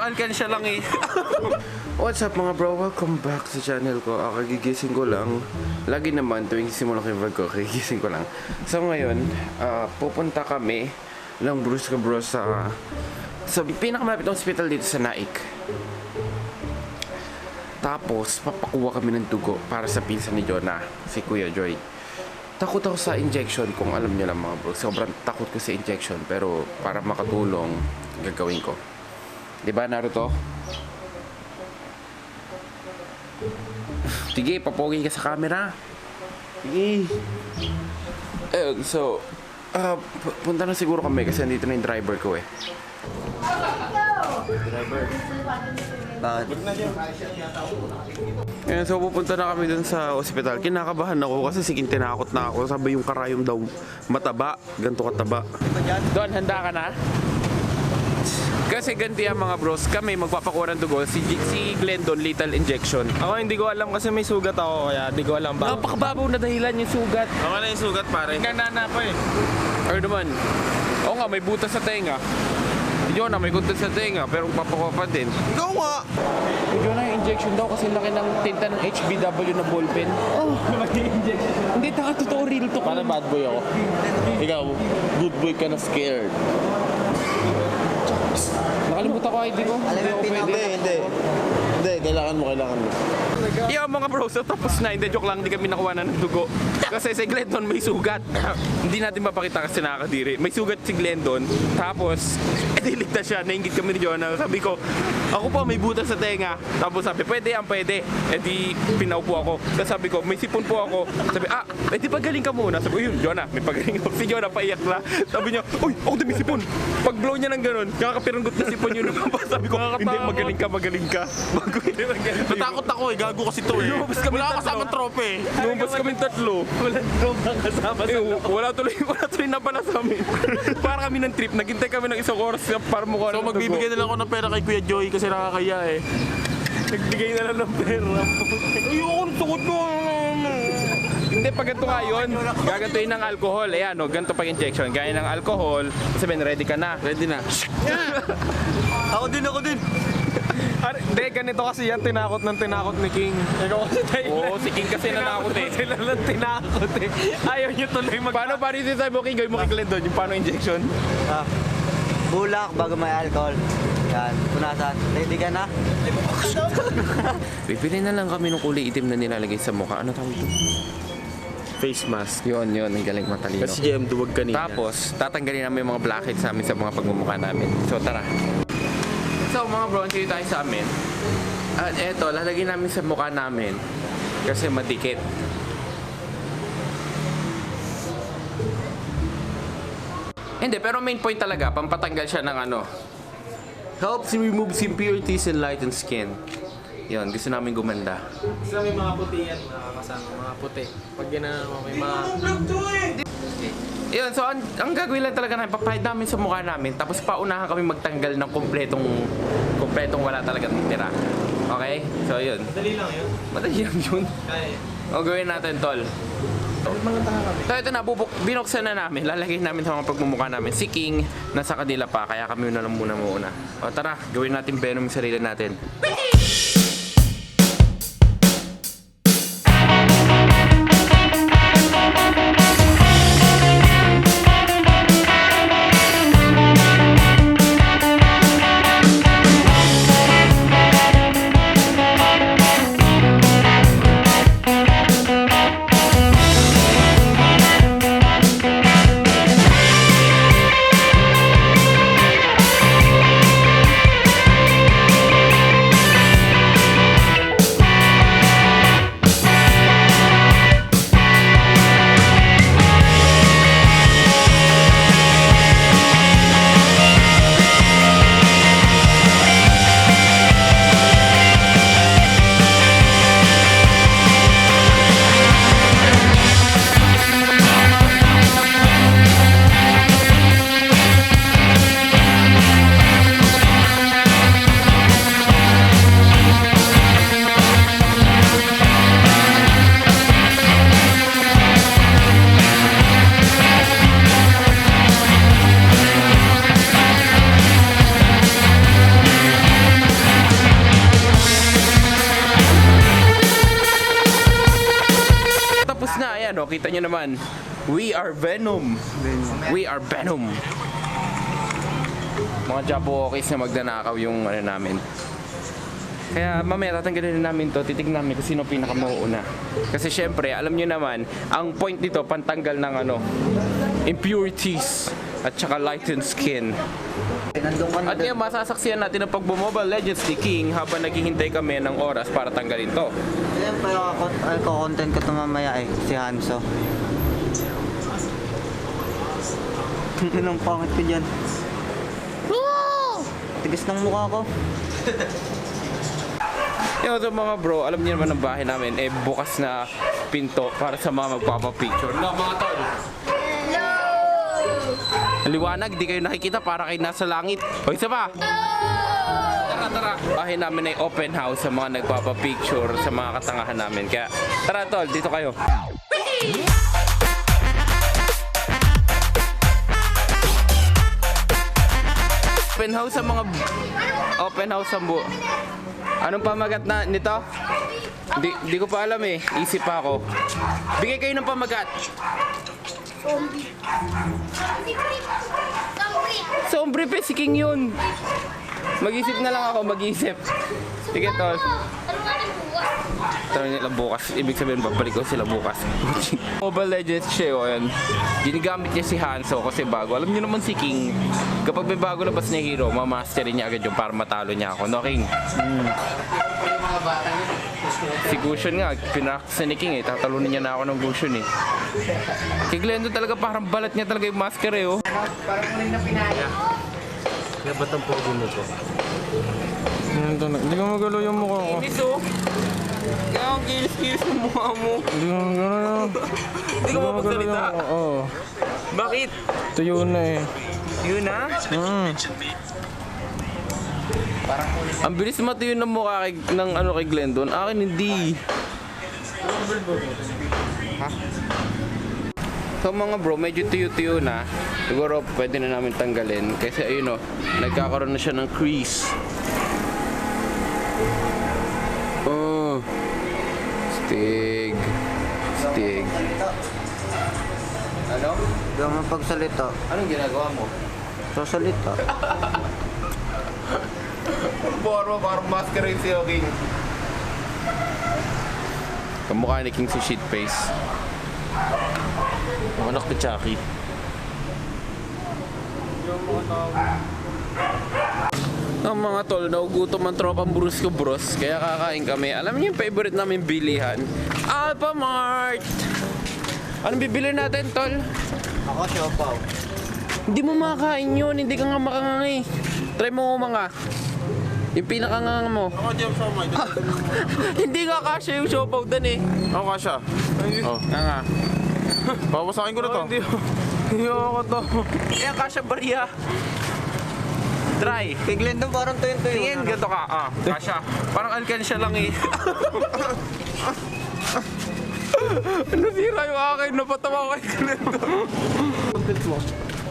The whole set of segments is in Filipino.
alkansya lang eh. What's up mga bro? Welcome back sa channel ko. Kagigising ko lang. Lagi naman tuwing simula ko yung vlog ko, kagigising ko lang. So ngayon, pupunta kami ng Brusca Bro sa pinakamalapit na hospital dito sa Naik. Tapos, papakuha kami ng dugo para sa pinsan ni Jonah, si Kuya Joy. Takot ako sa injection, kung alam niyo lang mga bro. Sobrang takot ko sa injection, pero para makatulong, gagawin ko. Diba, Naruto? Sige, papogi ka sa camera. Sige. So, punta na siguro kami kasi nandito na yung driver ko eh. Driver. Bakit? Ngayon, so pupunta na kami dun sa ospital. Kinakabahan ako kasi sige tinakot na ako. Sabi yung karayom daw mataba, ganito kataba. Don, handa ka na? Kasi ganti ang mga bros, kami magpapakuha ng dugo. Si Glendon, lethal injection. Ako hindi ko alam kasi may sugat ako, kaya hindi ko alam ba. Napakababaw na dahilan yung sugat. Ako na yung sugat pare. Nanana pa eh. Or naman, oo nga, may butas sa tenga. Si Jonah may butas sa tenga, pero papakuha pa din. Ikaw nga! Si Jonah yung injection daw kasi laki ng tinta ng HBW na ballpen. Oh, mag-injection. Hindi, totoo real to. Paano bad boy ako? Ikaw, good boy ka na scared. Nakalimutan ko ID ko. Hindi, kailangan mo. Yo mga bro, so tapos na. Hindi, joke lang, hindi kami nakuha na ng dugo. Kasi si Glendon may sugat. Hindi natin mapakita kasi nakakadiri. May sugat si Glendon. Tapos, diligtas siya. Nainggit kami ni Jonah. Sabi ko, ako po may butas sa tenga. Tapos sabi, pwede yan, pwede. Di pinaupo ako. Tapos sabi ko, may sipon po ako. Sabi, di pagaling ka muna. Sabi ko, yun, Jonah, may pagaling ako. Si Jonah paiyak na. Sabi niya, uy, ako din may sipon. Pag blow niya ng ganun, kakapiranggot na sipon yun. Sabi ko, hindi, magaling ka. Bago hindi magaling. Natakot ako eh, gago kasi to eh. Lumabas kami Wala tatlo. kasamang trope eh. Lumabas kami tatlo. Walang tropang kasama sa loob. Wala tuloy na pala sa amin. Para kami ng trip, naghintay kami ng isang oras para mukha So magbibigay na lang ako ng pera kay Kuya Joy kasi nakakaya eh. Nagbigay na lang ng pera. Ayoko, tukot ko. Hindi, pag ganito nga yun, gagantuin ng alcohol. Ayan, no, ganito pag injection. Gaya ng alcohol, sabihin, ready ka na. Ready na. Ako din. Hindi, ganito kasi yan, tinakot ni King. Ikaw kasi tayo. Oo, si King kasi nanakot eh. Sila lang tinakot eh. Ayaw niyo tuloy Paano rin tayo mo King? Gawin mo kay Glendon, yung paano injection? Bulak bago may alcohol. Yan, punasan. Ready ka na? Bibili na lang kami ng kulay itim na nilalagay sa mukha. Ano tawag ito? Face mask. Yun, ang galing matalino. Kasi GM duwag kanina. Tapos, tatanggalin namin yung mga blackheads sa amin sa mga pagmumukha namin. So, tara. So, mga bro, kayo tayo sa amin. At eto, lalagyan namin sa mukha namin kasi madikit. Hindi, pero main point talaga, pampatanggal siya ng ano. Helps remove impurities and lighten skin. Yun, gusto namin gumanda. Gusto may mga puti yan, mga kasama, mga puti. Pag ginawa mo, may mga... Yun, so ang gagawin lang talaga namin, papahid namin sa mukha namin, tapos paunahan kami magtanggal ng kompletong wala talaga tira. Okay? So yun. Madali lang yun. Madali lang yun. Kaya. O gawin natin, tol. So ito na, binuksan na namin, lalagay namin sa mga pagmumukha namin. Si King, nasa kanila pa, kaya kami na lang muna. O tara, gawin natin Venom yung sarili natin. kita nyo naman. We are Venom. We are Venom. Mga Jabberwockies na magnanakaw yung ano namin. Kaya mamaya tatanggalin namin to, titignan namin kung sino pinakamauuna. Kasi syempre, alam nyo naman, ang point nito, pantanggal ng ano, impurities at saka lightened skin. Nandun ka na At ngayon, masasaksiyan natin ang pag-Mobile Legends ni King habang naghihintay kami ng oras para tanggalin to. Siyempre, content ko ito mamaya eh, si Hanso. Anong pangit ko dyan? Tigas ng mukha ko. Yung so, mga bro, alam niyo naman ang bahay namin, eh bukas na pinto para sa mga magpapapicture. No, mga tol. Hello! Liwanag, di kayo nakikita para kayo nasa langit. O isa pa! Tara, tara. Bahay namin ay open house sa mga nagpapapicture sa mga katangahan namin. Kaya tara tol, dito kayo. Open house sa mga... Open house sa buo. Anong pamagat na nito? Di ko pa alam eh. Isip pa ako. Bigay kayo ng pamagat. Sombre pe, si King yun. Mag-isip na lang ako, mag-isip. Sige, tol. Tanong nila bukas. Ibig sabihin, babalik ko sila bukas. Mobile Legends siya yun. Ginigamit niya si Hanso kasi bago. Alam niyo naman si King, kapag may bago labas na hero, mamasterin niya agad yung para matalo niya ako. No, King? Si Gusion nga, pinaksa ni King eh. Tatalunin niya na ako ng Gusion eh. Kay Glendo talaga parang balat niya talaga yung masker eh oh. Kaya ba't ang pogo mo to? Hindi ko magalo yung mukha ko. Inis oh. Kaya ang kilis-kilis ng mukha mo. Hindi ko magalo. Hindi ko mapagsalita. Oo. Bakit? Tuyo na eh. Yun na? Ang bilis matuyo ng mukha ng ano kay Glendon. Akin hindi. Ha? So mga bro, medyo tuyo-tuyo na. Siguro pwede na namin tanggalin. Kasi ayun o, nagkakaroon na siya ng crease. Oh. Stig. Stig. Ano? Hindi ako mapagsalita. Anong ginagawa mo? Sasalita. Parang masquerade si King. Kamukha ni King si shitface. Ang anak ni Chucky. Ang mga tol, naugutom ang tropang Brusco Bros. Kaya kakain kami. Alam niyo yung favorite namin bilihan? Alphamart! Anong bibili natin, tol? Ako, siopaw. Hindi mo makakain yun. Hindi ka nga makangangi. Try mo mga. Yung pinakanganga mo. Ako, James, oh my God. Hindi nga kasya yung siopaw doon eh. Ako kasha. Oh. Nga. Papasakin ko na to. Hindi ako to. Kaya kasya bariya. Try. Kay Glendon parang tuyo-tuyo. Tingin, ganito ka. Ah, kasya. Parang alkansya lang eh. Nasira yung akin. Napatawa ko kay Glendo.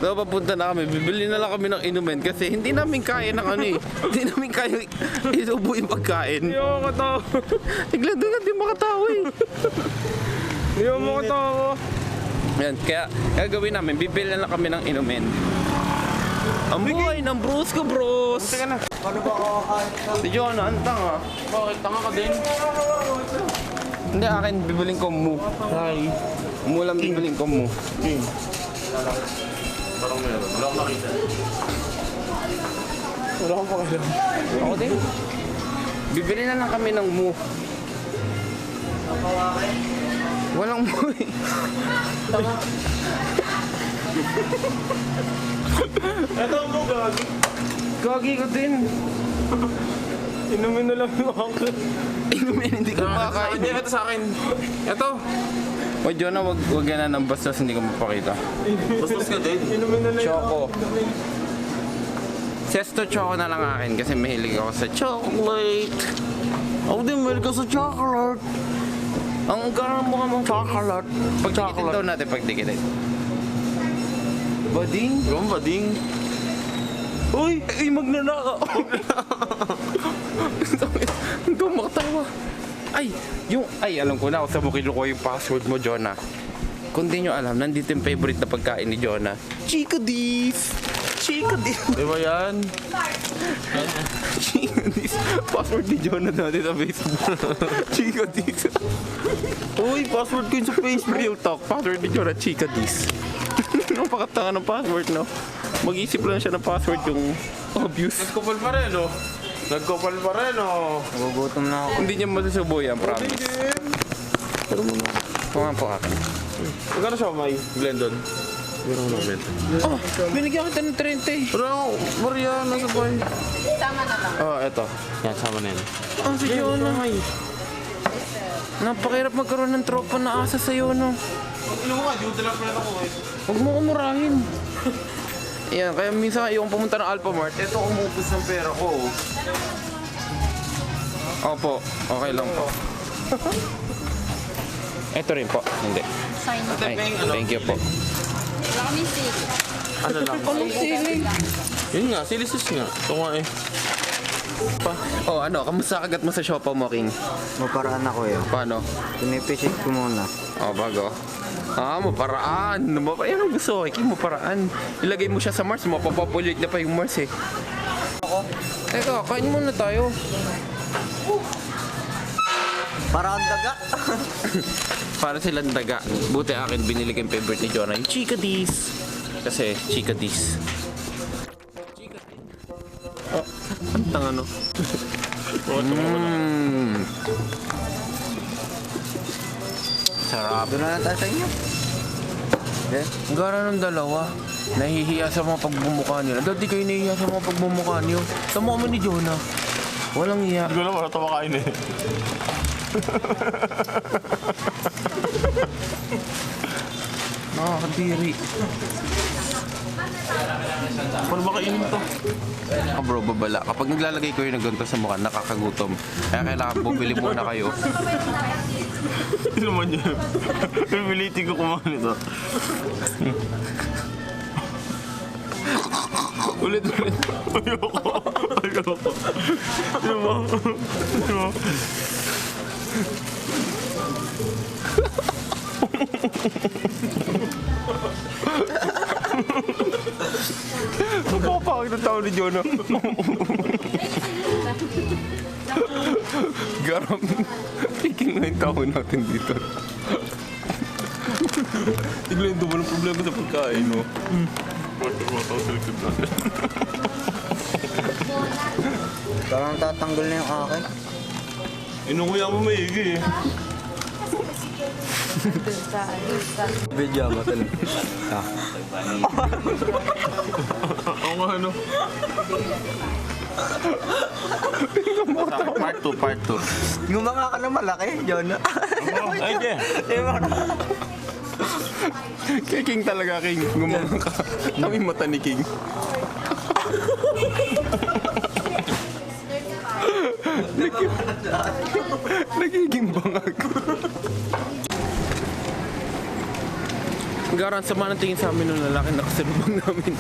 So, papunta na kami. Bibili na lang kami ng inumin kasi hindi namin kaya ng ano eh. Hindi namin kaya isubo yung pagkain. Hindi ako katawa. Si Glendo nga di makatawa eh. Hindi ako makatawa. Yan, kaya gagawin namin, bibili na lang kami ng inumin. Ang buhay ng Brusco Bros. Teka na. Paano ba ako kakain? Si Jonah, ang tanga. Bakit? Tanga ka din? Hindi, akin, bibiling ko mu. Hi. Mu lang bibiling ko mu. King. Parang meron. Wala akong nakita. Wala akong pakialam. Ako din. Bibili na lang kami ng mu. Walang mu eh. Ito mo, gagi. Gagi ko din. Inumin na lang yung akin. Inumin, hindi ka makakain. Hindi, ito sa akin. Ito. O Jonah, wag yan na ng bastos, hindi ko mapakita. Bastos ka din. Inumin na lang yung Choco. Sesto choco na lang akin kasi mahilig ako sa chocolate. Ako din, meron ka sa chocolate. Ang gano'n mukha mong Chocolate. pagdikitin daw natin, pagdikitin. Bading? Yung bading. Uy! Ay, magnanaka! Ito, makatawa. Ay, alam ko na kung saan mo kinukuha yung password mo, Jonah. kung di nyo alam, nandito yung favorite na pagkain ni Jonah. Chico Dis! Chico Dis! Di ba yan? Chico Dis! Password ni Jonah dati sa Facebook. Chico Dis! Uy, password ko yun sa Facebook. Real talk, password ni Jonah, Chico Dis. Napakatanga ng password, no? Mag-isip lang siya ng password yung obvious. Nagkupal pa rin, oh. Nagkupal pa rin, oh. Nagugutom na ako. Hindi niya masusubo yan, promise. Pero mo na. Kung po akin. Magkano siya, May? Glendon? Meron ko na Oh, binigyan kita ng 30. Pero ako, Maria, nasa boy. Sama na lang. Oh, eto. Yan, sama na yan. Oh, si Jonah. Napakahirap magkaroon ng tropa na asa sa'yo, no? Ano mo nga, di ko dala pala ako eh. Huwag mo kumurahin. Yan, kaya minsan ayokong pumunta ng Alphamart. Ito, umubos ng pera ko. Opo, okay lang po. Ito rin po, hindi. Sign. Ay, thank you po. Wala kami sili. Ano lang? Anong siling? Yun nga, silisis nga. Ito nga eh. Oh, ano, kamusta kagat mo sa siopaw mo, King? Maparaan ako eh. Paano? Pinipisit ko muna. Oh, bago. Maparaan. Yan ang gusto ko, King, maparaan. Ilagay mo siya sa Mars, mapapopulate na pa yung Mars eh. Teka, kain muna tayo. Para ang daga. Para silang daga. Buti akin, binili ko yung favorite ni Jonah, yung Chica Dis. Kasi, Chica Dis. Oh, ang tanga no. Sarap. Doon na lang tayo sa inyo. Okay? Ang gara ng dalawa. Nahihiya sa mga pagbumukha nila. Dati kayo nahihiya sa mga pagbumukha niyo. Tama kami ni Jonah. Walang hiya. Hindi ko lang wala ito makain eh. Nakakadiri. Paano ba kainin to? Bro, babala. Kapag naglalagay ko yung ganito sa mukha, nakakagutom. Kaya kailangan bumili muna kayo. Hindi naman yun. Pipilitin ko kumain ito. Ulit. Ayoko. Ano ba? Pagpapakit ng tao ni Jonah. Garam. Piking na yung tao natin dito. Tignan ito, walang problema sa pagkain, no? Parang tatanggal na yung akin. Inukuya mo maigi eh. Video mo talaga. Oo nga, ano? Part 2. Gumanga ka na malaki, Jonah. Ay, di. Kay King talaga, King. Gumanga ka. Kami mata ni King. Nagiging bangag. Garan, sama ng tingin sa amin ng lalaki na kasalubong namin.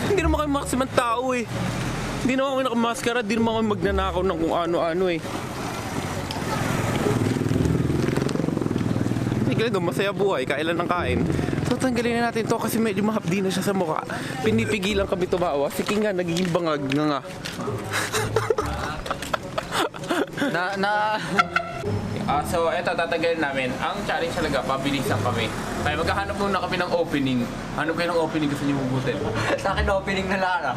Hindi naman kami makasimang tao eh. Hindi naman kami nakamaskara, hindi naman kami magnanakaw ng kung ano-ano eh. Sige doon, masaya buhay, kailan ng kain. So tanggalin na natin to kasi medyo mahapdi na siya sa mukha. Pinipigilan kami tumawa. Si King nga, nagiging bangag nga. So, eto, tatanggalin namin. Ang challenge talaga, pabilisan kami. Kaya maghahanap muna kami ng opening. Hanap kayo ng opening gusto niyo hugutin. Sa akin opening na lang.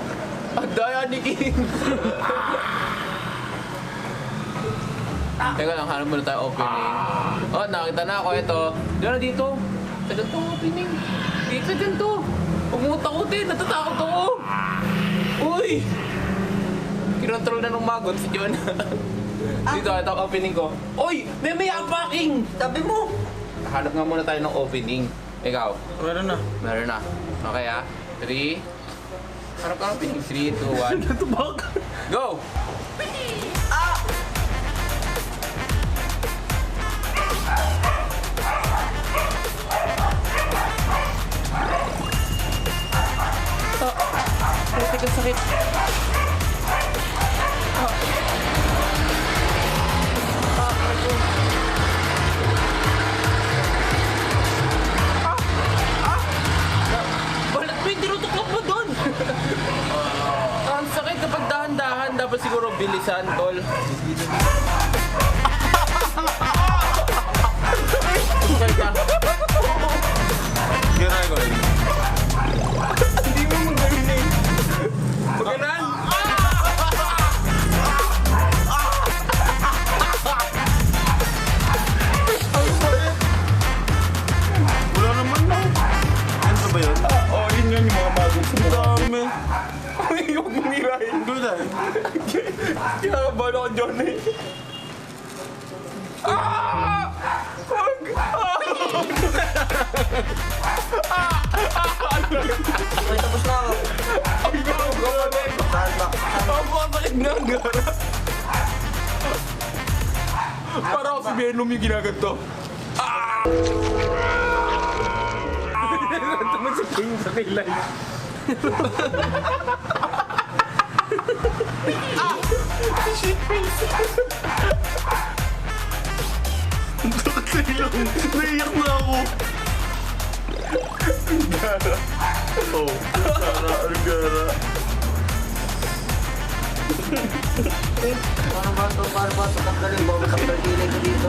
Ang daya ni King! Teka lang, hanap muna tayo opening. Oh, nakita na ako. Ito. Diyan na dito. Ito to opening. Dito dyan to. Huwag mo takutin. Natatakot ako. Uy! Kinontrol na ng magot si John. Dito, ito ang opening ko. Uy! May apaking! Sabi mo. Hanap nga muna tayo ng opening. Ikaw? Meron na. Meron na. Okay ah. 3. Harap ka ng opening. 3, 2, 1. Natubak. Go! Sakit. bilisan, dapat siguro bilisan, tol. Okay ka. Gano'n ko rin. Hindi mo magawin eh. Maganan! Wala naman na. Ano ba yun? Oh, yun yung mga bagong Ang dami. Uy, huwag mong hirahin. Doon na. Kinakabahan ako, Johnny. Ah! Wag! May tapos na ako. Ang gawa na eh. Saan ba? Ang papakit nga ang gara. Para ako si Venom yung ginaganto. Ah! Tama si King sa kilay. Naiyak na ako. Oh, Gara, ang gara. Paano ba ito? Paano ba ito? Tanggalin. Bago tanggal kilay ko dito.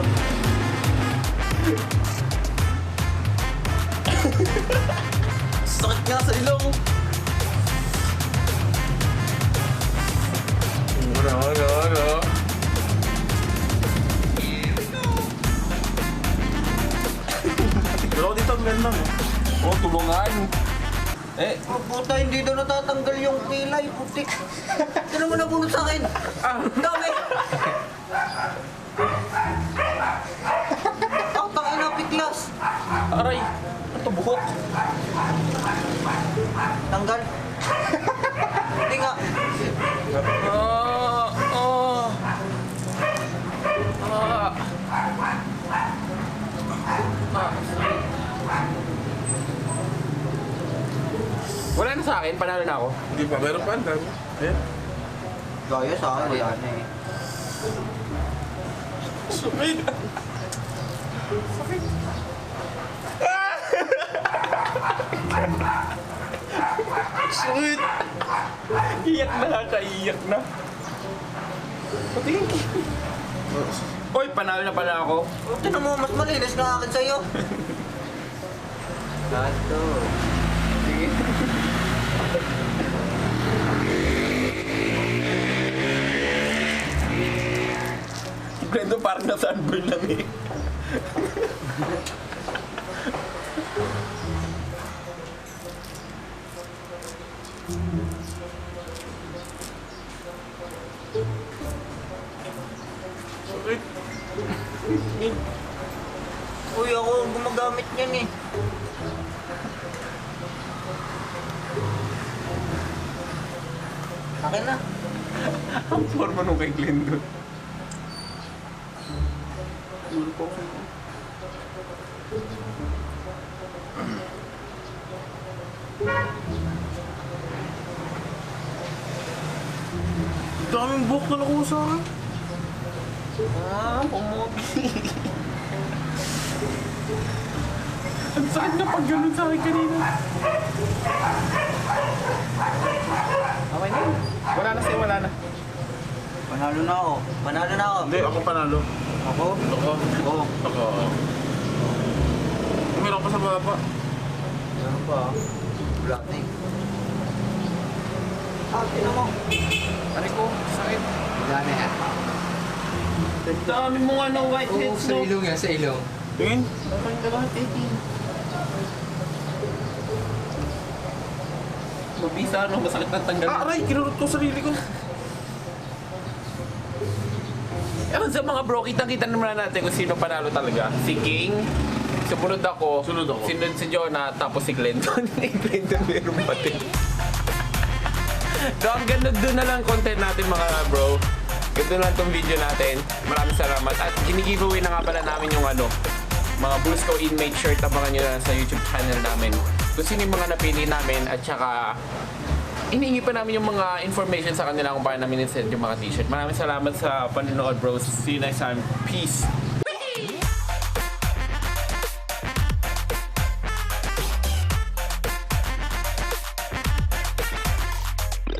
Sakit nga sa ilong. Ano? Pero ako dito ang ganda mo. Oh, tulungan. Eh, Oh, puta, hindi daw natatanggal yung kilay. Putik. Ano mo nabunot sa akin? Dami. Ang tangina, piklas. aray. Ito buhok. Tanggal. Hindi nga. Ah, ah. Ah. Wala na sa akin, panalo na ako. Hindi pa, meron pa. Ang dami. Ayan. Gaya sa akin, wala na eh. Sakit. Sakit. Iyak na, kaiyak na. Patingin. Oy, panalo na pala ako. Tinan mo, mas malinis na akin sa'yo. Gato. Sige. Glendo parang na sunburn lang eh. Sakit. Uy, ako ang gumagamit niyan eh. Akin na. Ang forma nung kay Glendo. Daming buhok na nakuha sa akin. Ah, pumugi. Ang sakit na pag ganun sa akin kanina. Okay na yun. Wala na sa'yo, wala na. Panalo na ako. Panalo na ako. Hindi, ako panalo. Ako? Ako. Oo. Ako. Meron pa sa baba. Ano ba? Black na eh. Ah, tinan mo. Aray ko, sakit. Wala na yan. Ang dami mong ano, white Oo, heads, sa no? ilong yan, sa ilong. Tingin. Mabisa, no? Masakit ng tanggal. Ah, aray! Kinurot ko sarili ko. Ewan sa mga bro, kitang-kita naman natin kung sino panalo talaga. Si King, sumunod ako, Sunod ako. sinunod si Jonah, tapos si Glendon. Glendon meron pati. So ang ganda doon na lang content natin mga bro. Ganda lang tong video natin. Maraming salamat. At gini-giveaway na nga pala namin yung ano, mga Bullsco inmate shirt. Abangan nyo na sa YouTube channel namin. Kung sino yung mga napili namin at saka iniingi pa namin yung mga information sa kanila kung paano namin in-send yung mga t-shirt. Maraming salamat sa panonood bros. See you next time. Peace!